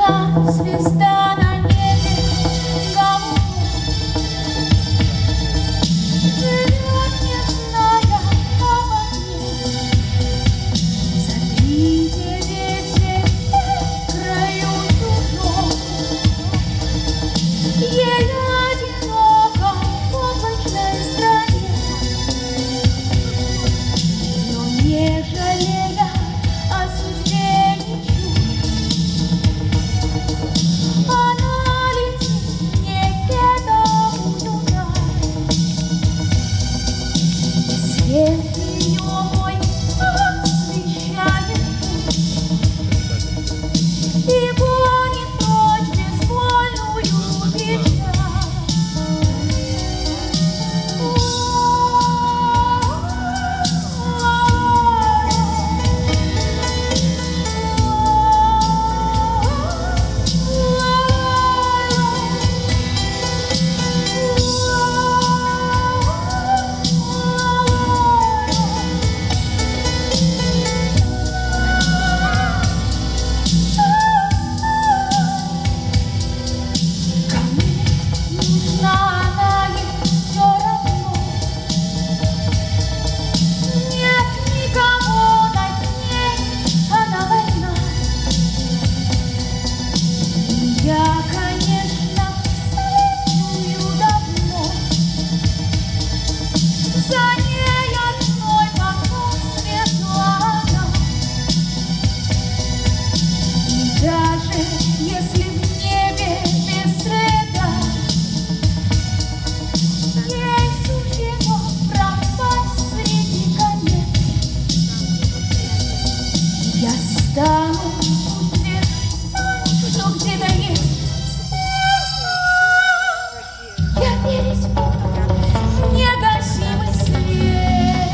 одна звезда на небе голубом живет, не зная об огне. За 3-9 земель краю чужом ей одиноко в облачной стране. Но не жалея о судьбе ничуть, она летит неведомую даль. И свет ее мой освещает путь, и гонит прочь безвольную печаль. Я, конечно, следую давно за ней одной по свету она. И даже если в небе без следа ей суждено пропасть среди комет, я стану утверждать, что где-то есть звезда. Я верить буду, негасимый свет.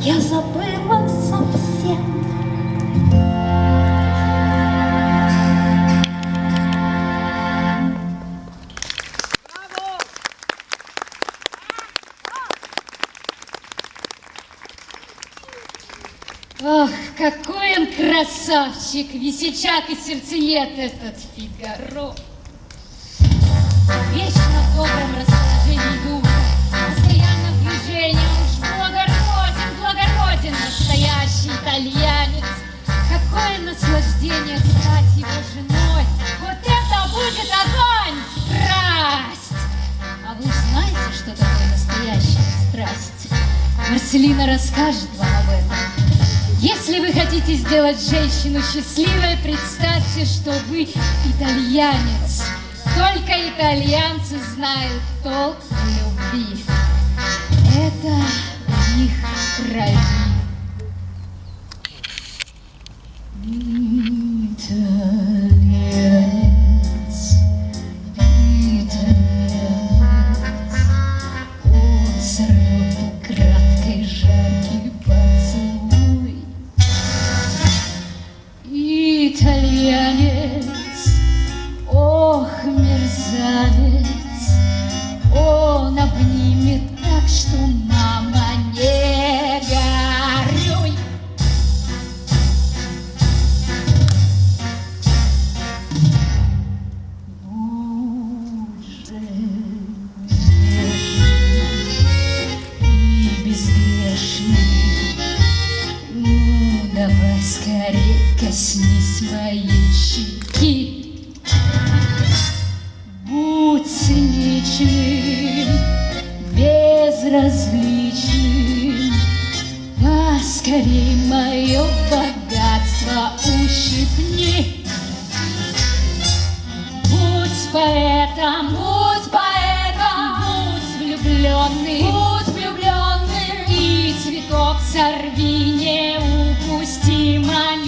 я забыла совсем. Ох, какой он красавчик, весельчак и сердцеед этот Фигаро. Вечно в добром расположении духа, постоянно в движении, уж благороден, настоящий итальянец. Какое наслаждение стать его женой, вот это будет огонь, страсть! А вы знаете, что такое настоящая страсть? Марселина расскажет вам об этом. Если вы хотите сделать женщину счастливой, представьте, что вы итальянец. Только итальянцы знают толк в любви. Это в них в крови. Итальянец, он сорвет украдкой жаркий поцелуй. Итальянец, ох, мерзавец, он обнимет так, что мама не горюй. Будь же нежный и безгрешный, ну, давай скорей коснись моей щеки. Будь циничным, безразличным, поскорей мое богатство ущипни. Будь поэтом, будь влюбленным, и цветок сорви, не упусти момент.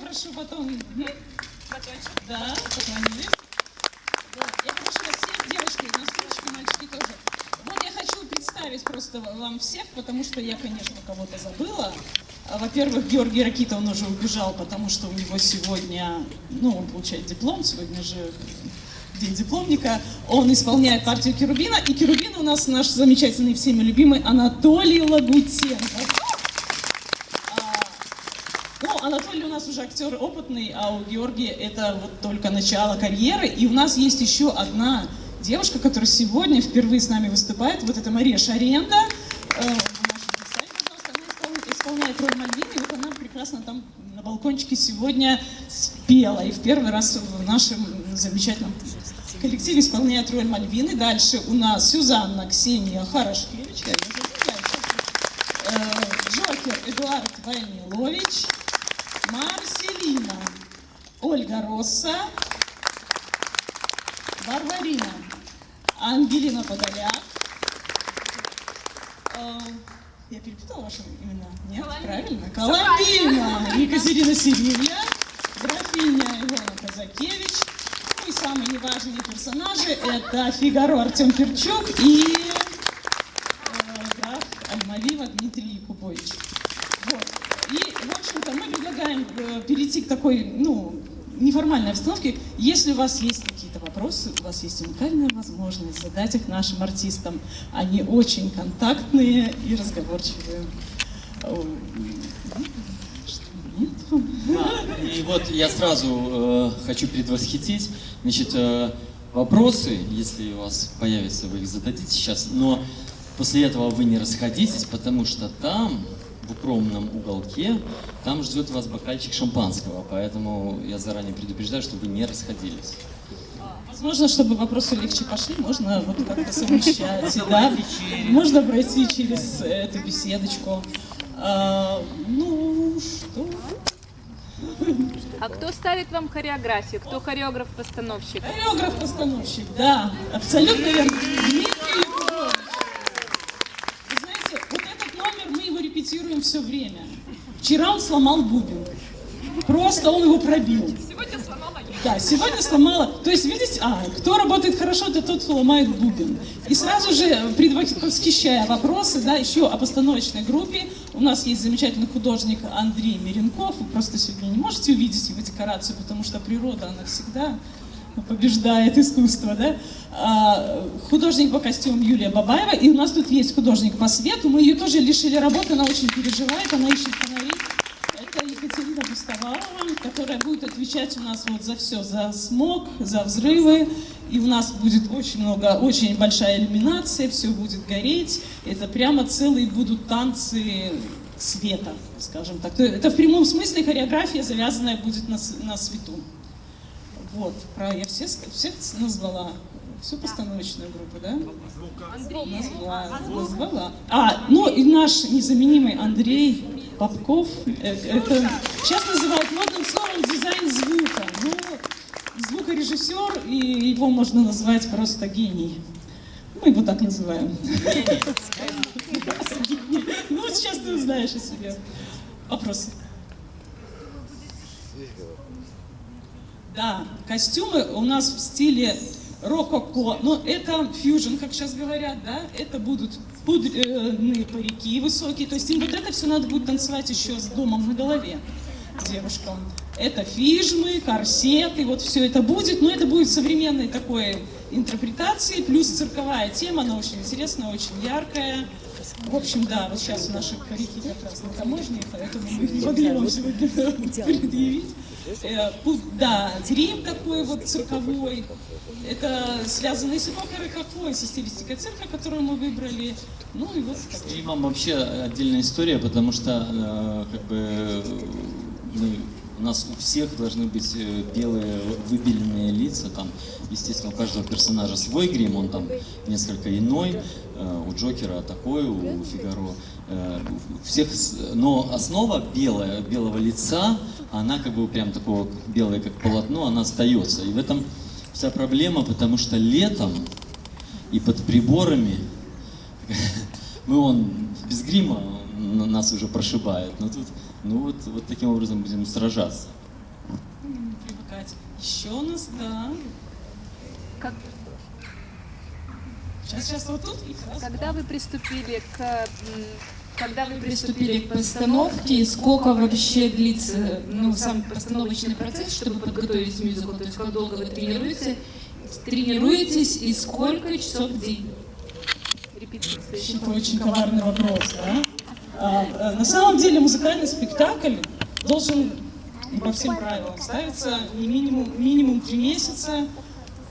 попрошу потом... Да, поклонились. Вот. Я прошу вас всех, девушки, девочки, мальчики тоже. Вот я хочу представить просто вам всех, потому что я, конечно, кого-то забыла. Во-первых, Георгий Ракита, он уже убежал, потому что у него сегодня, ну, он получает диплом, сегодня же день дипломника. Он исполняет партию Керубина, и Керубин у нас наш замечательный, всеми любимый Анатолий Лагутенко. Ну, Анатолий у нас уже актер опытный, а у Георгия это вот только начало карьеры. И у нас есть еще одна девушка, которая сегодня впервые с нами выступает. Вот это Мария Шаренко. Исполняет роль Мальвины, и вот она прекрасно там на балкончике сегодня спела. И в первый раз в нашем замечательном коллективе исполняет роль Мальвины. Дальше у нас Сюзанна Ксения Хорошкевич, Джокер Эдуард Войнилович, Марселина Ольга Росса, Варварина Ангелина Подоляк. Я перепутала ваши имена? Нет? Правильно? Коломбина Екатерина Сирилья, графиня Илона Казакевич. Ну и самые неважные персонажи — это Фигаро Артем Перчук и граф Альмавива Дмитрий Якубович. Вот. И, в общем-то, мы предлагаем перейти к такой, ну, неформальной обстановке. Если у вас есть какие-то вопросы, у вас есть уникальная возможность задать их нашим артистам. Они очень контактные и разговорчивые. И вот я сразу хочу предвосхитить. Значит, вопросы, если у вас появятся, вы их зададите сейчас, но после этого вы не расходитесь, потому что там, в укромном уголке, там ждет вас бокальчик шампанского, поэтому я заранее предупреждаю, чтобы вы не расходились. Возможно, чтобы вопросы легче пошли, можно вот как-то совмещать, да? Можно пройти через эту беседочку. Ну, что? А кто ставит вам хореографию? Кто хореограф-постановщик? Хореограф-постановщик, да, абсолютно верно. Дмитрий Якубович. Вы знаете, вот этот номер мы его репетируем все время. Вчера он сломал бубен. Просто он его пробил. Сегодня сломала я. Да, сегодня сломала. То есть, видите, кто работает хорошо, это тот, кто ломает бубен. И сразу же, предвосхищая вопросы, да, еще о постановочной группе, у нас есть замечательный художник Андрей Миренков. Вы просто сегодня не можете увидеть его декорацию, потому что природа, она всегда побеждает искусство, да? Художник по костюмам Юлия Бабаева. И у нас тут есть художник по свету. Мы ее тоже лишили работы, она очень переживает, она ищет фонари. Это Екатерина Пустовалова, которая будет отвечать у нас вот за все, за смог, за взрывы. И у нас будет очень много, очень большая иллюминация, все будет гореть. Это прямо целые будут танцы света, скажем так. Это в прямом смысле хореография, завязанная будет на свету. Вот, я всех назвала. Всю постановочную группу, да? Назвала. Ну и наш незаменимый Андрей Попков, это сейчас называют модным словом дизайн звука. Ну, звукорежиссер, и его можно назвать просто гений. Мы его так называем. Ну, сейчас ты узнаешь о себе. Вопросы? Да, костюмы у нас в стиле рококо, но это фьюжн, как сейчас говорят, да, это будут пудренные парики высокие, то есть им вот это все надо будет танцевать еще с домом на голове девушкам. Это фижмы, корсеты, вот все это будет, но это будет современной такой интерпретации, плюс цирковая тема, она очень интересная, очень яркая. В общем, да, вот сейчас наши парики как раз на таможне, поэтому мы не могли вам сегодня предъявить. Да, грим такой вот цирковой, это связано и с рокерой, какой, со стилистикой цирка, которую мы выбрали. Ну и вот с гримом вообще отдельная история, потому что как бы у нас у всех должны быть белые выбеленные лица, там, естественно, у каждого персонажа свой грим, он там несколько иной, у Джокера такой, у Фигаро, у всех, но основа белого лица, она как бы прям такого белое, как полотно, она остается. И в этом вся проблема, потому что летом и под приборами мы без грима нас уже прошибает, но тут, ну вот таким образом будем сражаться. играть. Еще у нас, да. Как- Сейчас вот тут и сразу. Когда вы приступили к Постановки, сколько вообще длится, ну, сам постановочный процесс, чтобы подготовить мюзикл, то есть как долго вы тренируетесь и сколько часов в день? репетиции? Это очень коварный вопрос, да? На самом деле музыкальный спектакль должен по всем правилам ставиться не минимум 3 месяца,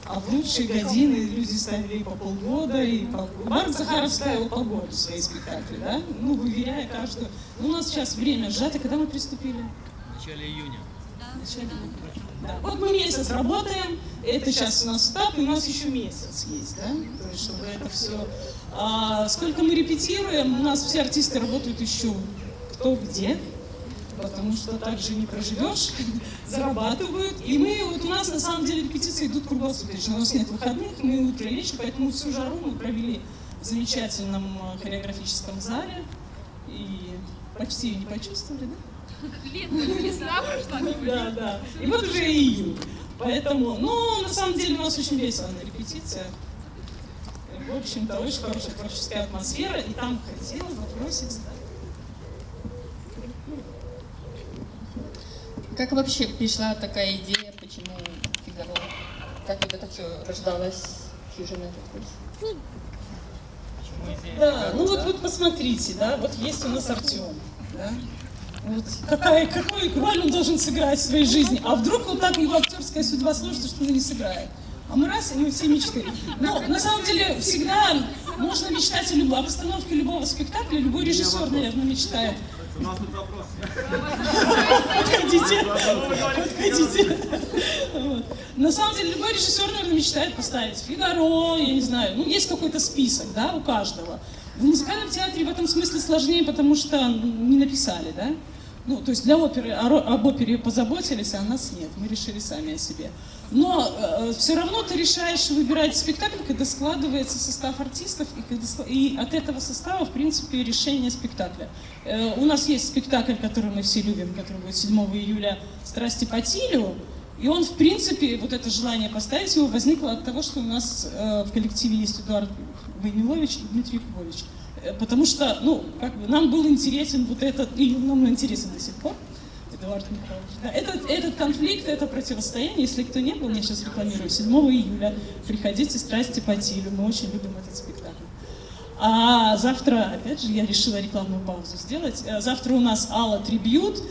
а в лучшие годины люди ставили и по полгода, и по... Марк Захаров ставил по году свои спектакли, да? Ну, выверяя каждую. Ну, у нас сейчас время сжато. Когда мы приступили? В начале июня. Да. Вот мы месяц работаем, это сейчас у нас этап, и у нас еще месяц есть, да? То есть, чтобы это все... сколько мы репетируем, у нас все артисты работают еще кто где, потому что так же не проживешь, зарабатывают. И мы, вот у нас на самом деле репетиции идут круглосуточно, у нас нет выходных, мы утро и вечер, поэтому всю жару мы провели в замечательном хореографическом зале и почти ее не почувствовали, да? Весна прошла. Да, да. И вот уже июнь. Поэтому, ну, на самом деле у нас очень весело на репетициях. В общем-то, очень хорошая творческая атмосфера. И там хотела вопросик задать. Как вообще пришла такая идея, почему Фигаро? Как вот это все рождалось, Fusion Enterprise? Да, ну вот посмотрите, да, вот есть у нас Артем, да? Вот какую роль он должен сыграть в своей жизни? А вдруг вот так его актерская судьба сложится, что он не сыграет? А мы раз, и мы все мечты. Но на самом деле всегда можно мечтать о постановке любого спектакля, любой режиссер, наверное, мечтает. У нас тут вопрос. Подходите. Вот. На самом деле любой режиссер, наверное, мечтает поставить Фигаро, я не знаю, ну есть какой-то список, да, у каждого. В музыкальном театре в этом смысле сложнее, потому что не написали, да? Ну, то есть для оперы, об опере позаботились, а у нас нет, мы решили сами о себе. Но все равно ты решаешь выбирать спектакль, когда складывается состав артистов, и от этого состава, в принципе, решение спектакля. У нас есть спектакль, который мы все любим, который будет 7 июля «Страсти по Тилю», и он, в принципе, вот это желание поставить его возникло от того, что у нас в коллективе есть Эдуард Войнилович и Дмитрий Якубович. Потому что, ну, как бы нам был интересен вот этот, и нам интересен до сих пор, Эдуард Михайлович. Да, этот конфликт, это противостояние, если кто не был, я сейчас рекламирую, 7 июля, приходите «Страсти по Тилю», мы очень любим этот спектакль. А завтра, опять же, я решила рекламную паузу сделать, завтра у нас Алла Трибьют,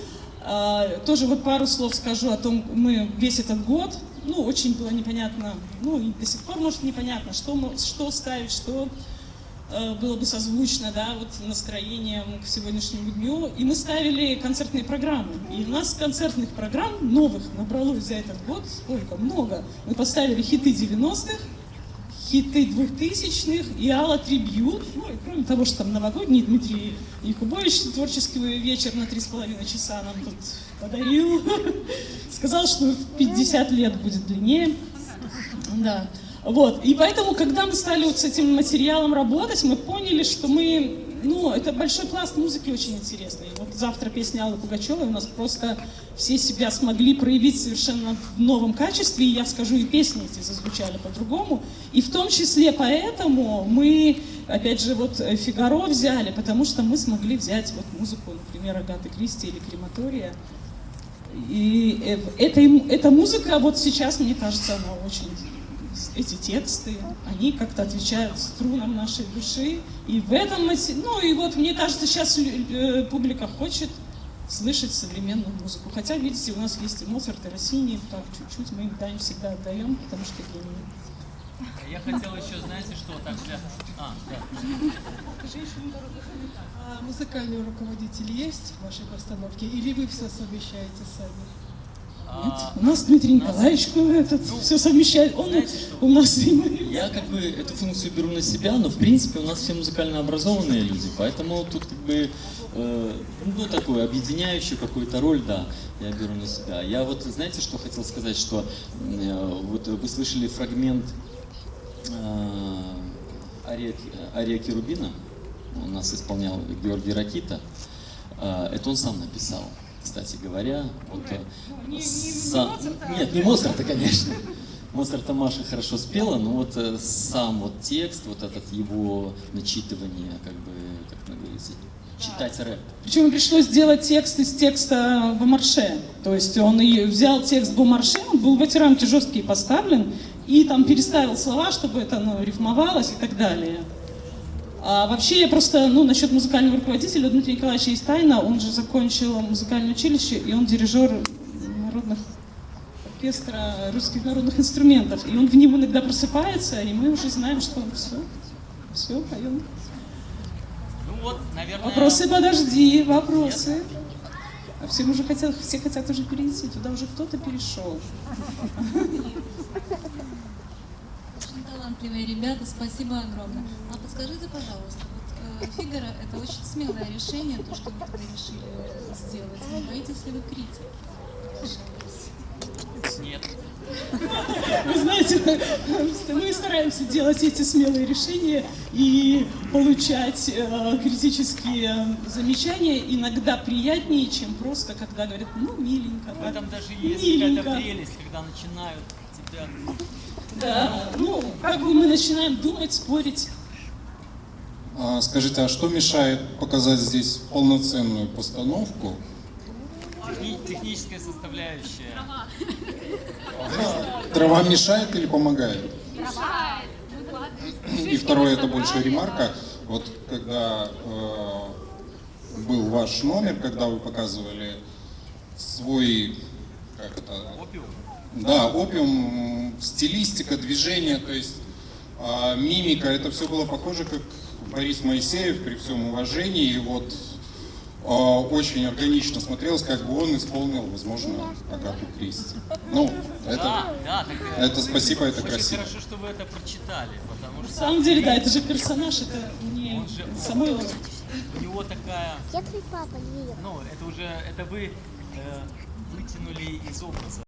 тоже вот пару слов скажу о том, мы весь этот год, ну, очень было непонятно, ну, и до сих пор, может, непонятно, что ставить, что было бы созвучно, да, вот настроением к сегодняшнему дню. И мы ставили концертные программы. И у нас концертных программ новых набралось за этот год сколько? Много. Мы поставили хиты 90-х, хиты 2000-х и Алла Трибьют. Ну, и кроме того, что там новогодний Дмитрий Якубович творческий вечер на 3,5 часа нам тут подарил. Сказал, что в 50 лет будет длиннее. Да. Вот, и поэтому, когда мы стали вот с этим материалом работать, мы поняли, что это большой пласт музыки очень интересный. Вот завтра песня Аллы Пугачевой у нас просто все себя смогли проявить совершенно в новом качестве, и я скажу, и песни эти зазвучали по-другому. И в том числе поэтому мы, опять же, вот Фигаро взяли, потому что мы смогли взять вот музыку, например, Агаты Кристи или Крематория. И эта музыка, вот сейчас, мне кажется, она очень... Эти тексты, они как-то отвечают струнам нашей души. И в этом, ну и вот мне кажется, сейчас публика хочет слышать современную музыку. Хотя, видите, у нас есть и Моцарт, и Россини, так чуть-чуть мы им даем, всегда отдаем, потому что гении. Я хотел еще, знаете, что так связано? Музыкальный руководитель есть в вашей постановке, или вы все совмещаете сами? Нет, у нас Дмитрий Николаевич все совмещает, он у нас и мы. Я как бы эту функцию беру на себя, но в принципе у нас все музыкально образованные люди, поэтому тут как бы, такую объединяющую какую-то роль, да, я беру на себя. Я вот, знаете, что хотел сказать, что вот вы слышали фрагмент ария Керубина, у нас исполнял Георгий Ракита, это он сам написал. Кстати говоря, вот Нет, не Моцарта, конечно. Моцарта Маша хорошо спела, но вот сам вот текст, вот этот его начитывание, как бы, как говорится, читать рэп. Причем пришлось сделать текст из текста Бомарше. То есть он и взял текст Бомарше, он был в эти рамки жесткие поставлен, и там переставил слова, чтобы это рифмовалось и так далее. А вообще я просто, насчет музыкального руководителя, у Дмитрия Николаевича есть тайна, он же закончил музыкальное училище, и он дирижер оркестра русских народных инструментов. И он в нем иногда просыпается, и мы уже знаем, что все, поем. Ну вот, наверное... Вопросы, подожди, вопросы. А все хотят уже перейти, туда уже кто-то перешел. Очень талантливые ребята, спасибо огромное. А подскажите, пожалуйста, вот Фигаро — это очень смелое решение, то, что вы тогда решили сделать. Не боитесь ли вы критики? Нет. Вы знаете, мы стараемся делать эти смелые решения и получать критические замечания иногда приятнее, чем просто, когда говорят, миленько. В этом даже есть миленько. какая-то прелесть, когда начинают тебя... Да, как бы мы начинаем думать, спорить. Скажите, а что мешает показать здесь полноценную постановку? Техническая составляющая. Трава мешает или помогает? И второе, это больше ремарка. Вот когда был ваш номер, когда вы показывали свой, как это? Опиум. Да, опиум, стилистика, движение, то есть мимика, это все было похоже, как Борис Моисеев, при всем уважении, и вот очень органично смотрелось, как бы он исполнил, возможно, Агату Кристи. Это спасибо, это очень красиво. Хорошо, что вы это прочитали, потому На что самом деле, да, это же персонаж, это не он же, Самойлов. у него такая, Я твой папа, Лия. это вы вытянули из образа.